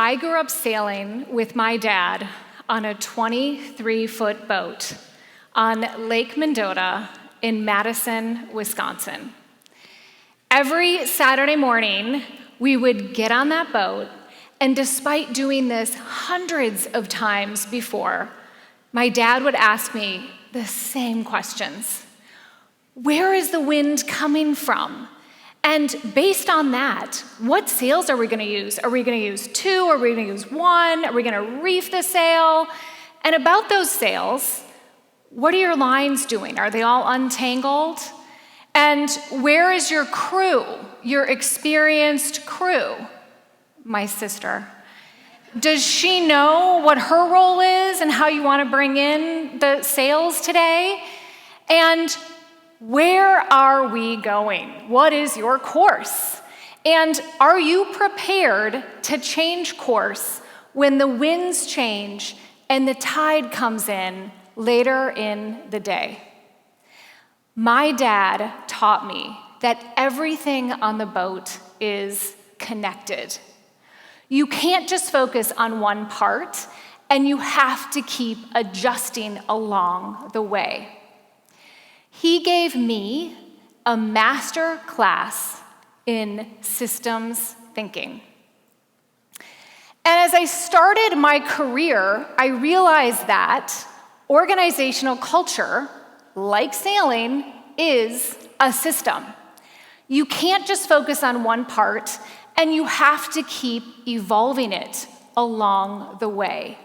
I grew up sailing with my dad on a 23-foot boat on Lake Mendota in Madison, Wisconsin. Every Saturday morning, we would get on that boat, and despite doing this hundreds of times before, my dad would ask me the same questions. Where is the wind coming from? And based on that, what sails are we going to use? Are we going to use 2? Are we going to use 1? Are we going to reef the sail? And about those sails, what are your lines doing? Are they all untangled? And where is your crew, your experienced crew? My sister. Does she know what her role is and how you want to bring in the sails today? And where are we going? What is your course? And are you prepared to change course when the winds change and the tide comes in later in the day? My dad taught me that everything on the boat is connected. You can't just focus on one part, and you have to keep adjusting along the way. He gave me a master class in systems thinking. And as I started my career, I realized that organizational culture, like sailing, is a system. You can't just focus on one part, and you have to keep evolving it along the way.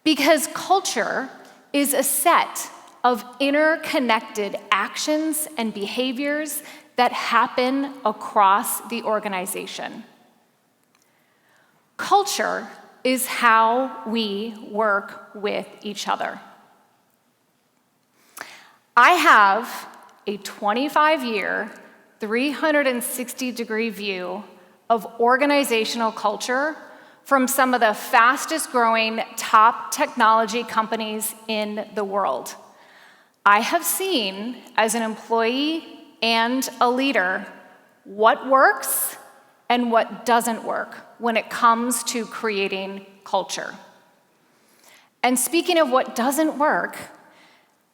Because culture is a set of interconnected actions and behaviors that happen across the organization. Culture is how we work with each other. I have a 25-year, 360-degree view of organizational culture from some of the fastest-growing top technology companies in the world. I have seen, as an employee and a leader, what works and what doesn't work when it comes to creating culture. And speaking of what doesn't work,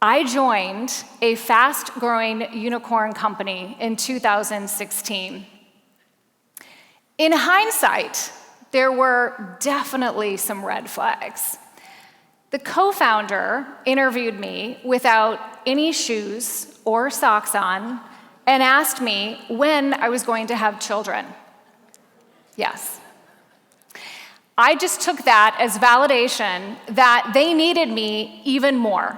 I joined a fast-growing unicorn company in 2016. In hindsight, there were definitely some red flags. The co-founder interviewed me without any shoes or socks on and asked me when I was going to have children. Yes. I just took that as validation that they needed me even more.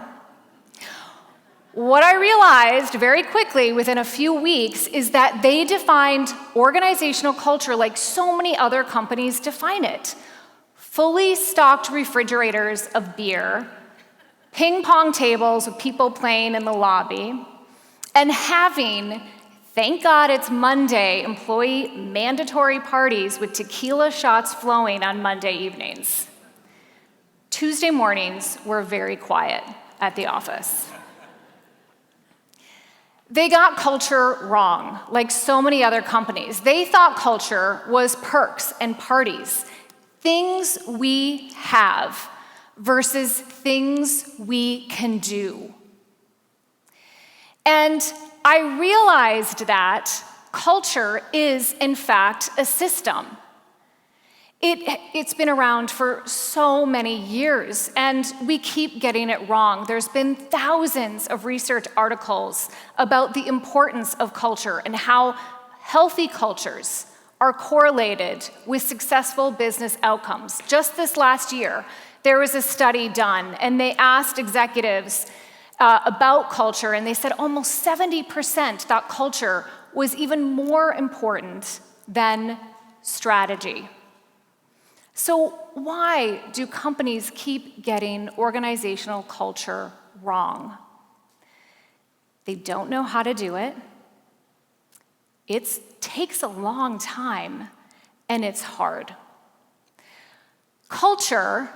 What I realized very quickly within a few weeks is that they defined organizational culture like so many other companies define it. Fully stocked refrigerators of beer, ping pong tables with people playing in the lobby, and having, thank God it's Monday, employee mandatory parties with tequila shots flowing on Monday evenings. Tuesday mornings were very quiet at the office. They got culture wrong, like so many other companies. They thought culture was perks and parties, things we have versus things we can do. And I realized that culture is, in fact, a system. It's been around for so many years, and we keep getting it wrong. There's been thousands of research articles about the importance of culture and how healthy cultures are correlated with successful business outcomes. Just this last year, there was a study done, and they asked executives about culture, and they said almost 70% thought culture was even more important than strategy. So why do companies keep getting organizational culture wrong? They don't know how to do it. It takes a long time, and it's hard. Culture,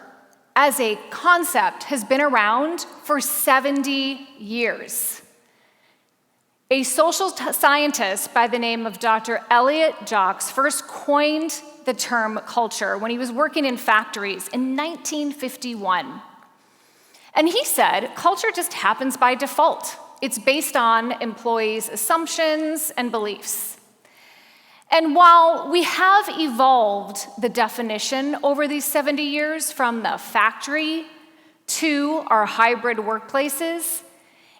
as a concept, has been around for 70 years. A social scientist by the name of Dr. Elliot Jacques first coined the term culture when he was working in factories in 1951. And he said, culture just happens by default. It's based on employees' assumptions and beliefs. And while we have evolved the definition over these 70 years from the factory to our hybrid workplaces,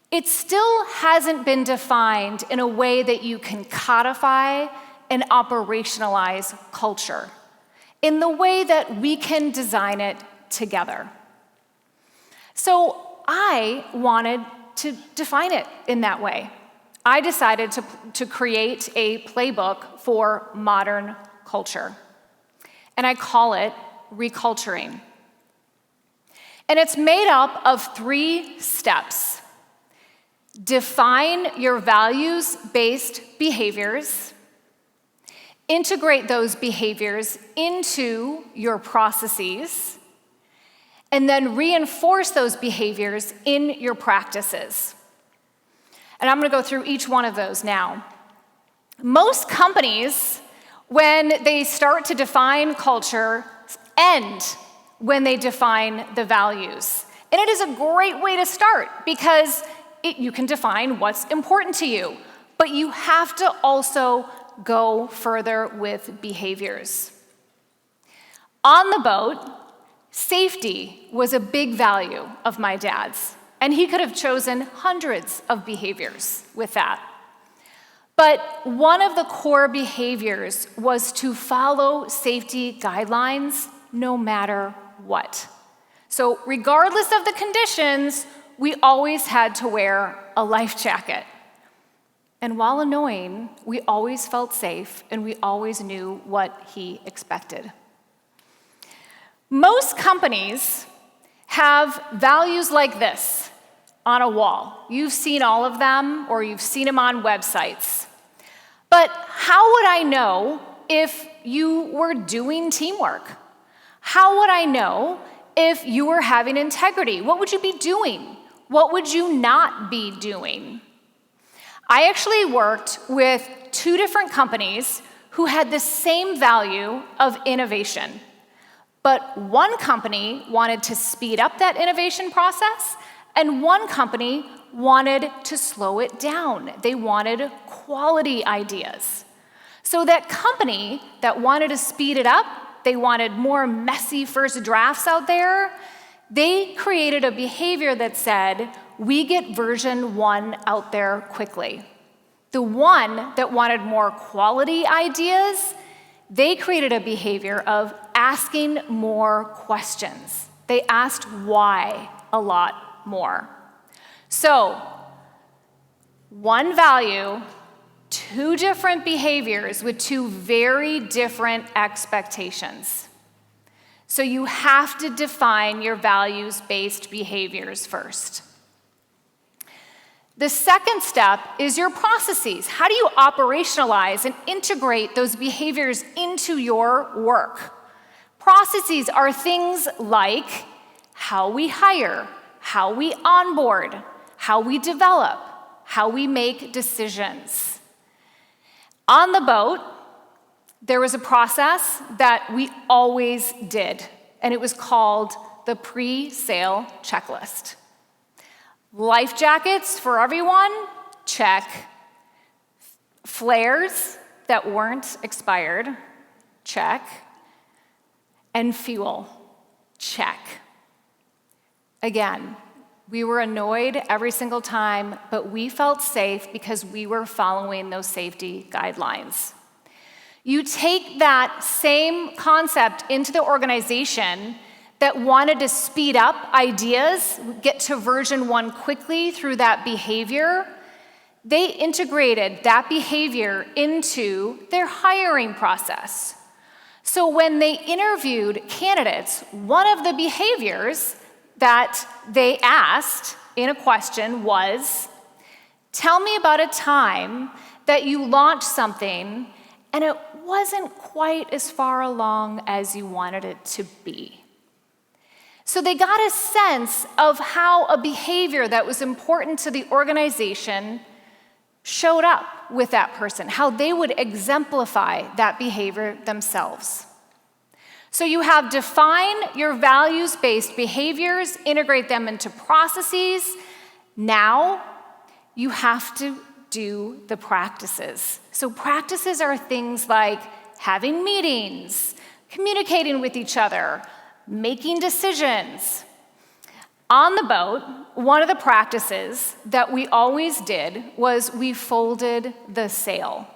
it still hasn't been defined in a way that you can codify and operationalize culture in the way that we can design it together. So I wanted to define it in that way. I decided to create a playbook for modern culture, and I call it Reculturing. And it's made up of 3 steps. Define your values-based behaviors, integrate those behaviors into your processes, and then reinforce those behaviors in your practices. And I'm going to go through each one of those now. Most companies, when they start to define culture, end when they define the values. And it is a great way to start because you can define what's important to you, but you have to also go further with behaviors. On the boat, safety was a big value of my dad's, and he could have chosen hundreds of behaviors with that. But one of the core behaviors was to follow safety guidelines no matter what. So regardless of the conditions, we always had to wear a life jacket. And while annoying, we always felt safe and we always knew what he expected. Most companies have values like this on a wall. You've seen all of them or you've seen them on websites. But how would I know if you were doing teamwork? How would I know if you were having integrity? What would you be doing? What would you not be doing? I actually worked with 2 different companies who had the same value of innovation. But one company wanted to speed up that innovation process, and one company wanted to slow it down. They wanted quality ideas. So that company that wanted to speed it up, they wanted more messy first drafts out there, they created a behavior that said, we get version 1 out there quickly. The one that wanted more quality ideas, they created a behavior of asking more questions. They asked why a lot more. So, one value, 2 different behaviors with 2 very different expectations. So you have to define your values-based behaviors first. The second step is your processes. How do you operationalize and integrate those behaviors into your work? Processes are things like how we hire, how we onboard, how we develop, how we make decisions. On the boat, there was a process that we always did, and it was called the pre-sale checklist. Life jackets for everyone? Check. Flares that weren't expired? Check. And fuel? Check. Again, we were annoyed every single time, but we felt safe because we were following those safety guidelines. You take that same concept into the organization that wanted to speed up ideas, get to version 1 quickly through that behavior. They integrated that behavior into their hiring process. So when they interviewed candidates, one of the behaviors that they asked in a question was, tell me about a time that you launched something and it wasn't quite as far along as you wanted it to be. So they got a sense of how a behavior that was important to the organization showed up with that person, how they would exemplify that behavior themselves. So you have define your values-based behaviors, integrate them into processes. Now you have to do the practices. So practices are things like having meetings, communicating with each other, making decisions. On the boat, one of the practices that we always did was we folded the sail.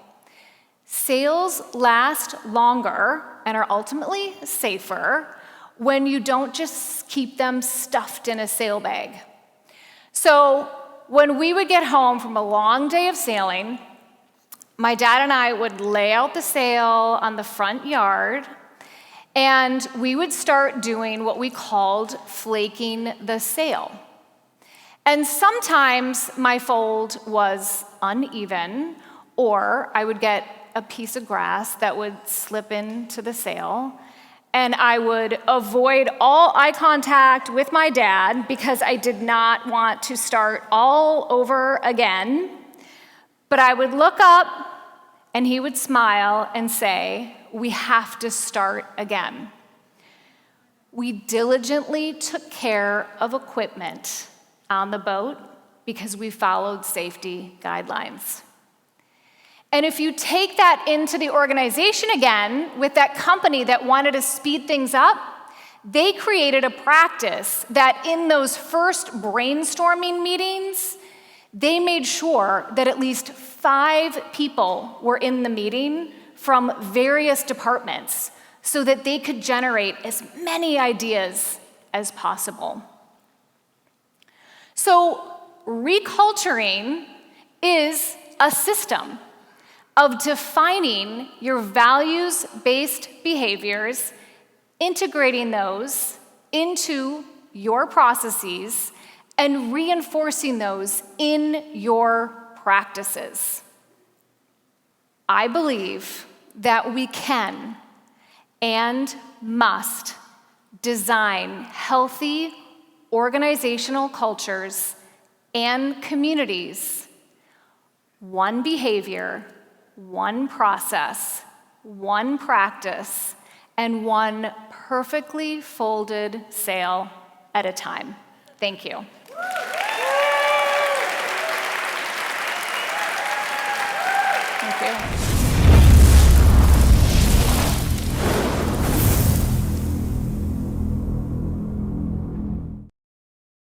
Sails last longer and are ultimately safer when you don't just keep them stuffed in a sail bag. So when we would get home from a long day of sailing, my dad and I would lay out the sail on the front yard, and we would start doing what we called flaking the sail. And sometimes my fold was uneven, or I would get a piece of grass that would slip into the sail, and I would avoid all eye contact with my dad because I did not want to start all over again. But I would look up, and he would smile and say, "We have to start again." We diligently took care of equipment on the boat because we followed safety guidelines. And if you take that into the organization again, with that company that wanted to speed things up, they created a practice that in those first brainstorming meetings, they made sure that at least 5 people were in the meeting from various departments so that they could generate as many ideas as possible. So reculturing is a system of defining your values-based behaviors, integrating those into your processes, and reinforcing those in your practices. I believe that we can and must design healthy organizational cultures and communities, one behavior, one process, one practice, and one perfectly folded sail at a time. Thank you. Thank you.